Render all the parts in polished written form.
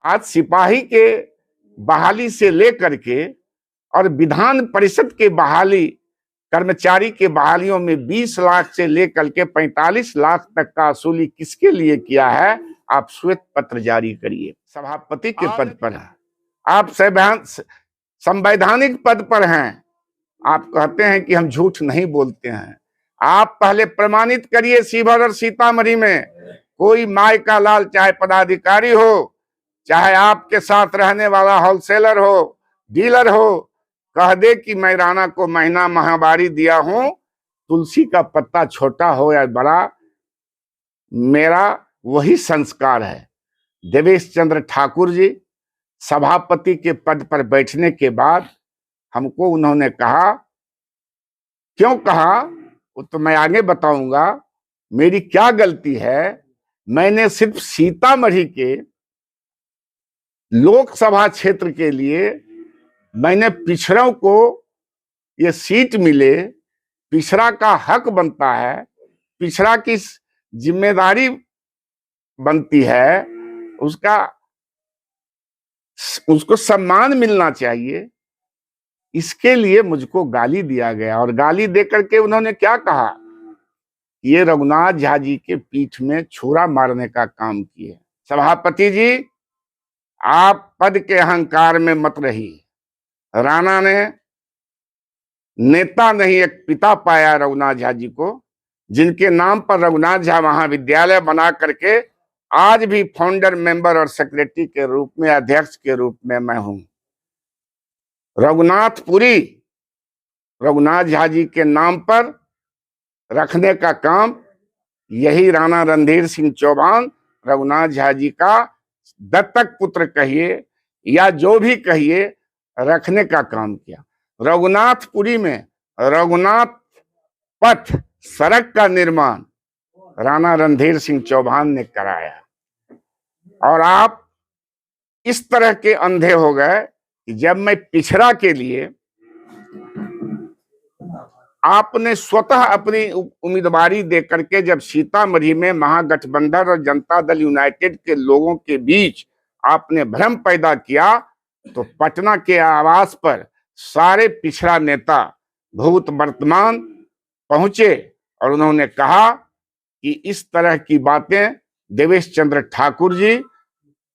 आज सिपाही के बहाली से लेकर के और विधान परिषद के बहाली, कर्मचारी के बहालियों में 20 लाख से लेकर के 45 लाख तक का वसूली किसके लिए किया है? आप श्वेत पत्र जारी करिए। सभापति के पद पर है, आप संवैधानिक पद पर हैं, आप कहते हैं कि हम झूठ नहीं बोलते हैं। आप पहले प्रमाणित करिए शिवहर और सीतामढ़ी में कोई माय का लाल, चाहे पदाधिकारी हो, चाहे आपके साथ रहने वाला होलसेलर हो, डीलर हो, कह दे कि मैं राणा को महीना माहवारी दिया हूं, तुलसी का पत्ता छोटा हो या बड़ा, मेरा वही संस्कार है। देवेश चंद्र ठाकुर जी सभापति के पद पर बैठने के बाद हमको उन्होंने कहा, क्यों कहा वो तो मैं आगे बताऊंगा, मेरी क्या गलती है, मैंने सिर्फ सीतामढ़ी के लोकसभा क्षेत्र के लिए मैंने पिछड़ों को ये सीट मिले, पिछड़ा का हक बनता है, पिछड़ा की जिम्मेदारी बनती है, उसको सम्मान मिलना चाहिए, इसके लिए मुझको गाली दिया गया। और गाली देकर के उन्होंने क्या कहा, ये रघुनाथ झा जी के पीठ में छुरा मारने का काम किए। सभापति जी, आप पद के अहंकार में मत रहिए। राणा ने नेता नहीं, एक पिता पाया रघुनाथ झा जी को, जिनके नाम पर रघुनाथ झा महाविद्यालय बना करके आज भी फाउंडर मेंबर और सेक्रेटरी के रूप में, अध्यक्ष के रूप में मैं हूं। रघुनाथपुरी रघुनाथ झा जी के नाम पर रखने का काम यही राणा रणधीर सिंह चौहान, रघुनाथ झा जी का दत्तक पुत्र कहिए या जो भी कहिए, रखने का काम किया। रघुनाथपुरी में रघुनाथ पथ सड़क का निर्माण राणा रणधीर सिंह चौहान ने कराया। और आप इस तरह के अंधे हो गए कि जब मैं पिछड़ा के लिए, आपने स्वतः अपनी उम्मीदवारी देकर के जब सीतामढ़ी में महागठबंधन और जनता दल यूनाइटेड के लोगों के बीच आपने भ्रम पैदा किया, तो पटना के आवास पर सारे पिछड़ा नेता भूत वर्तमान पहुंचे और उन्होंने कहा कि इस तरह की बातें देवेश चंद्र ठाकुर जी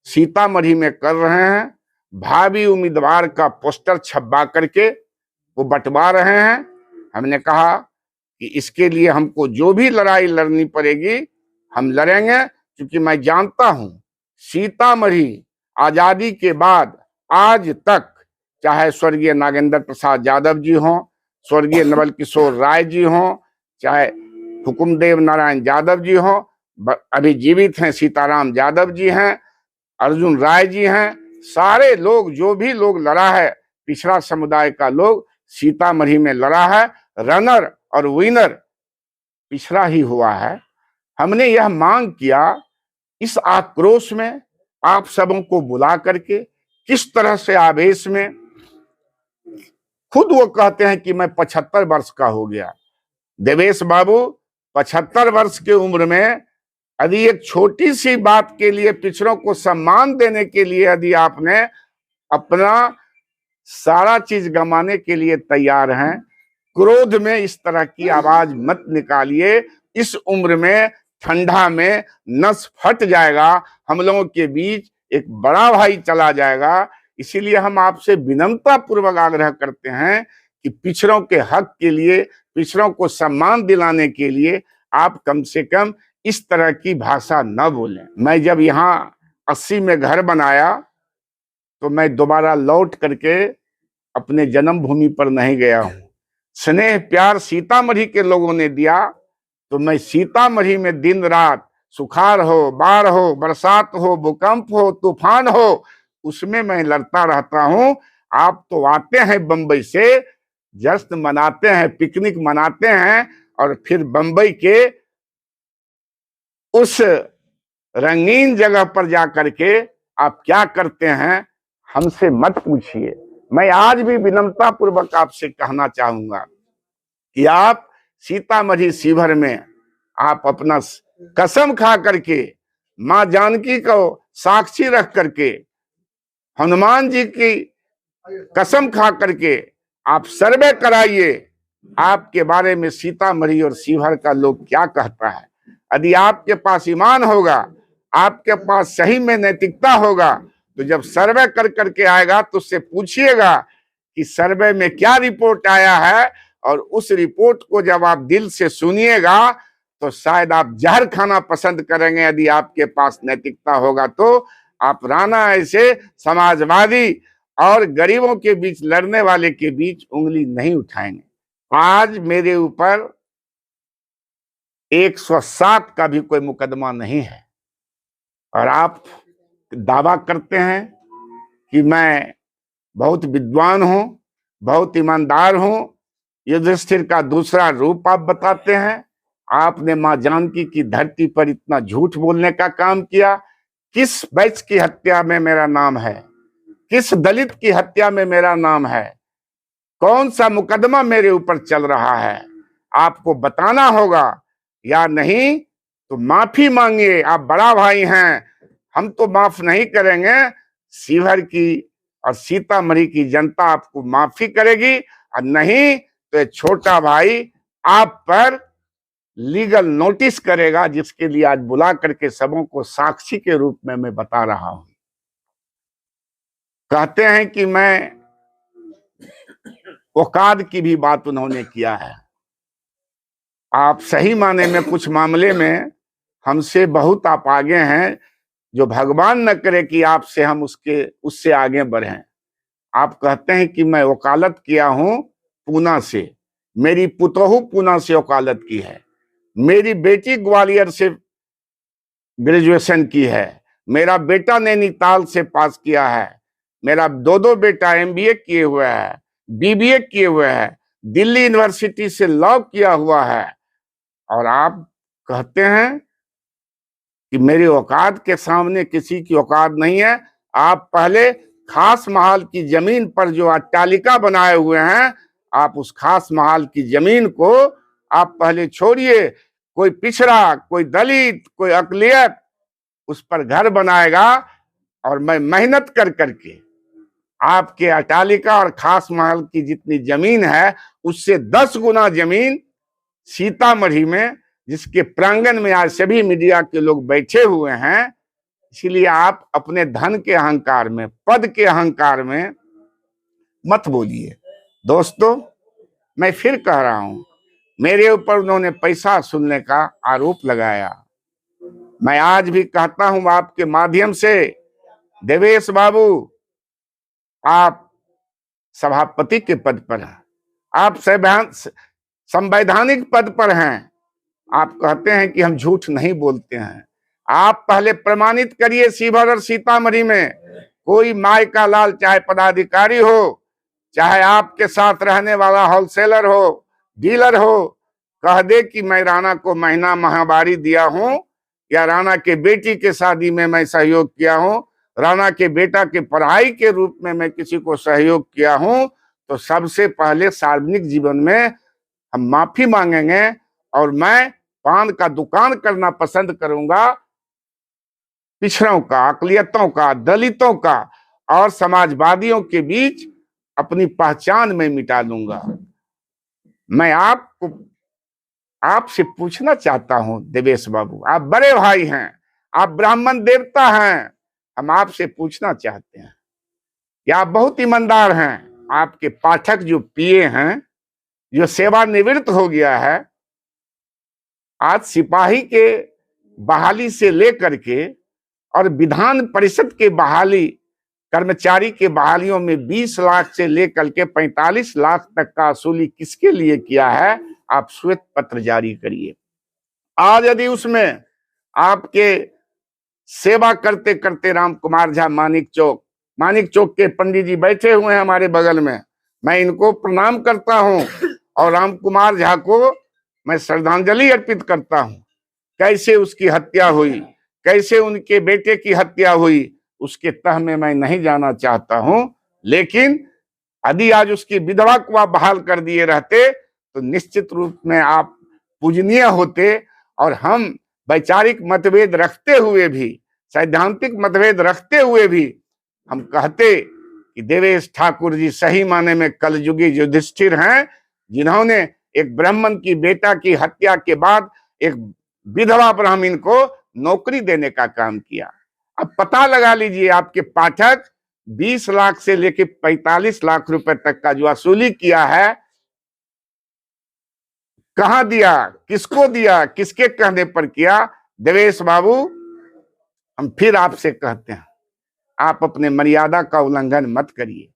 सीतामढ़ी में कर रहे हैं, भावी उम्मीदवार का पोस्टर छपवा करके वो बंटवा रहे हैं। हमने कहा कि इसके लिए हमको जो भी लड़ाई लड़नी पड़ेगी हम लड़ेंगे, क्योंकि मैं जानता हूं सीतामढ़ी आजादी के बाद आज तक, चाहे स्वर्गीय नागेंद्र प्रसाद यादव जी हों, स्वर्गीय नवल किशोर राय जी हों, चाहे हुकुमदेव नारायण यादव जी हों, अभी जीवित हैं सीताराम यादव जी हैं, अर्जुन राय जी हैं, सारे लोग, जो भी लोग लड़ा है पिछड़ा समुदाय का लोग सीतामढ़ी में लड़ा है, रनर और विनर पिछड़ा ही हुआ है। हमने यह मांग किया, इस आक्रोश में आप सबों को बुला करके किस तरह से आवेश में, खुद वो कहते हैं कि मैं 75 वर्ष का हो गया। देवेश बाबू 75 वर्ष की उम्र में यदि एक छोटी सी बात के लिए, पिछड़ों को सम्मान देने के लिए यदि आपने अपना सारा चीज गंवाने के लिए तैयार हैं, क्रोध में इस तरह की आवाज मत निकालिए। इस उम्र में, ठंडा में नस फट जाएगा, हम लोगों के बीच एक बड़ा भाई चला जाएगा। इसीलिए हम आपसे विनम्रता पूर्वक आग्रह करते हैं कि पिछड़ों के हक के लिए, पिछड़ों को सम्मान दिलाने के लिए आप कम से कम इस तरह की भाषा न बोलें। मैं जब यहाँ 80 में घर बनाया तो मैं दोबारा लौट करके अपने जन्मभूमि पर नहीं गया हूं। स्नेह प्यार सीतामढ़ी के लोगों ने दिया तो मैं सीतामढ़ी में दिन रात, सुखाड़ हो, बाढ़ हो, बरसात हो, भूकंप हो, तूफान हो, उसमें मैं लड़ता रहता हूं। आप तो आते हैं बंबई से, जश्न मनाते हैं, पिकनिक मनाते हैं, और फिर बंबई के उस रंगीन जगह पर जाकर के आप क्या करते हैं हमसे मत पूछिए। मैं आज भी विनम्रता पूर्वक आपसे कहना चाहूंगा कि आप सीतामढ़ी शिवहर में आप अपना कसम खा करके, मां जानकी को साक्षी रख करके हनुमान जी की कसम खा करके आप सर्वे कराइए, आपके बारे में सीतामढ़ी और शिवहर का लोग क्या कहता है। यदि आपके पास ईमान होगा, आपके पास सही में नैतिकता होगा, तो जब सर्वे कर करके आएगा तो उससे पूछिएगा कि सर्वे में क्या रिपोर्ट आया है, और उस रिपोर्ट को जब आप दिल से सुनिएगा तो शायद आप जहर खाना पसंद करेंगे। यदि आपके पास नैतिकता होगा तो आप राणा ऐसे समाजवादी और गरीबों के बीच लड़ने वाले के बीच उंगली नहीं उठाएंगे। आज मेरे ऊपर 107 का भी कोई मुकदमा नहीं है, और आप दावा करते हैं कि मैं बहुत विद्वान हूं, बहुत ईमानदार हूं। युधिष्ठिर का दूसरा रूप आप बताते हैं। आपने मां जानकी की धरती पर इतना झूठ बोलने का काम किया। किस बैच की हत्या में मेरा नाम है? किस दलित की हत्या में मेरा नाम है? कौन सा मुकदमा मेरे ऊपर चल रहा है? आपको बताना होगा, या नहीं तो माफी मांगिए। आप बड़ा भाई हैं, हम तो माफ नहीं करेंगे। शिवहर की और सीतामढ़ी की जनता आपको माफी करेगी, और नहीं तो छोटा भाई आप पर लीगल नोटिस करेगा, जिसके लिए आज बुला करके सबों को साक्षी के रूप में मैं बता रहा हूं। कहते हैं कि मैं औकात की भी बात उन्होंने किया है। आप सही माने में कुछ मामले में हमसे बहुत आप आगे हैं, जो भगवान न करे कि आपसे हम उससे आगे बढ़े। आप कहते हैं कि मैं वकालत किया हूं पूना से, मेरी पुतोहू पूना से वकालत की है, मेरी बेटी ग्वालियर से ग्रेजुएशन की है, मेरा बेटा नैनीताल से पास किया है, मेरा दो बेटा MBA किए हुए है, BBA किए हुए है, दिल्ली यूनिवर्सिटी से लॉ किया हुआ है, और आप कहते हैं कि मेरी औकात के सामने किसी की औकात नहीं है। आप पहले खास महल की जमीन पर जो अट्टालिका बनाए हुए हैं, आप उस खास महल की जमीन को आप पहले छोड़िए। कोई पिछड़ा, कोई दलित, कोई अकलियत उस पर घर बनाएगा, और मैं मेहनत कर करके आपके अट्टालिका और खास महल की जितनी जमीन है उससे 10 गुना जमीन सीतामढ़ी में, जिसके प्रांगण में आज सभी मीडिया के लोग बैठे हुए हैं। इसीलिए आप अपने धन के अहंकार में, पद के अहंकार में मत बोलिए। दोस्तों, मैं फिर कह रहा हूं, मेरे ऊपर उन्होंने पैसा वसूलने का आरोप लगाया। मैं आज भी कहता हूं आपके माध्यम से, देवेश बाबू, आप सभापति के पद पर हैं, आप संवैधानिक पद पर हैं। आप कहते हैं कि हम झूठ नहीं बोलते हैं। आप पहले प्रमाणित करिए शिवहर और सीतामढ़ी में कोई माय का लाल, चाहे पदाधिकारी हो, चाहे आपके साथ रहने वाला होलसेलर हो, डीलर हो, कह दे कि मैं राणा को महीना माहवारी दिया हूं, या राणा के बेटी के शादी में मैं सहयोग किया हूं, राणा के बेटा के पढ़ाई के रूप में मैं किसी को सहयोग किया हूं, तो सबसे पहले सार्वजनिक जीवन में हम माफी मांगेंगे। और मैं पान का दुकान करना पसंद करूंगा, पिछड़ों का, अकलियतों का, दलितों का और समाजवादियों के बीच अपनी पहचान में मिटा दूंगा। मैं आपसे पूछना चाहता हूं देवेश बाबू, आप बड़े भाई हैं, आप ब्राह्मण देवता हैं, हम आपसे पूछना चाहते हैं कि आप बहुत ईमानदार हैं। आपके पाठक जो PA हैं, जो सेवानिवृत्त हो गया है, आज सिपाही के बहाली से लेकर के और विधान परिषद के बहाली, कर्मचारी के बहालियों में 20 लाख से लेकर के 45 लाख तक का वसूली किसके लिए किया है, आप श्वेत पत्र जारी करिए। आज यदि उसमें आपके सेवा करते करते राम कुमार झा मानिक चौक के पंडित जी बैठे हुए हैं हमारे बगल में, मैं इनको प्रणाम करता हूं और राम कुमार झा को मैं श्रद्धांजलि अर्पित करता हूं। कैसे उसकी हत्या हुई, कैसे उनके बेटे की हत्या हुई, उसके तह में मैं नहीं जाना चाहता हूं। लेकिन यदि आज उसकी विधवा को आप बहाल कर दिए रहते तो निश्चित रूप में आप पूजनीय होते, और हम वैचारिक मतभेद रखते हुए भी, सैद्धांतिक मतभेद रखते हुए भी हम कहते कि देवेश ठाकुर जी सही माने में कलयुगी युधिष्ठिर हैं, जिन्होंने एक ब्राह्मण की बेटा की हत्या के बाद एक विधवा ब्राह्मण को नौकरी देने का काम किया। अब पता लगा लीजिए, आपके पाठक 20 लाख से लेकर 45 लाख रुपए तक का जो वसूली किया है, कहां दिया, किसको दिया, किसके कहने पर किया? देवेश बाबू, हम फिर आपसे कहते हैं, आप अपने मर्यादा का उल्लंघन मत करिए।